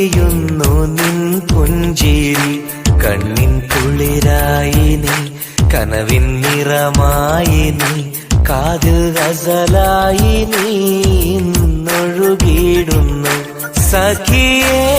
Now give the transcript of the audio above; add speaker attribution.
Speaker 1: പൊഴിയുന്നു നിൻ പുഞ്ചിരി. കണ്ണിൻ കുളിരായി നീ, കനവിൻ നിറമായി നീ, കാതിൽ ഗസലായി നീ ഇന്നൊഴുകിയിടുന്നു സഖിയേ.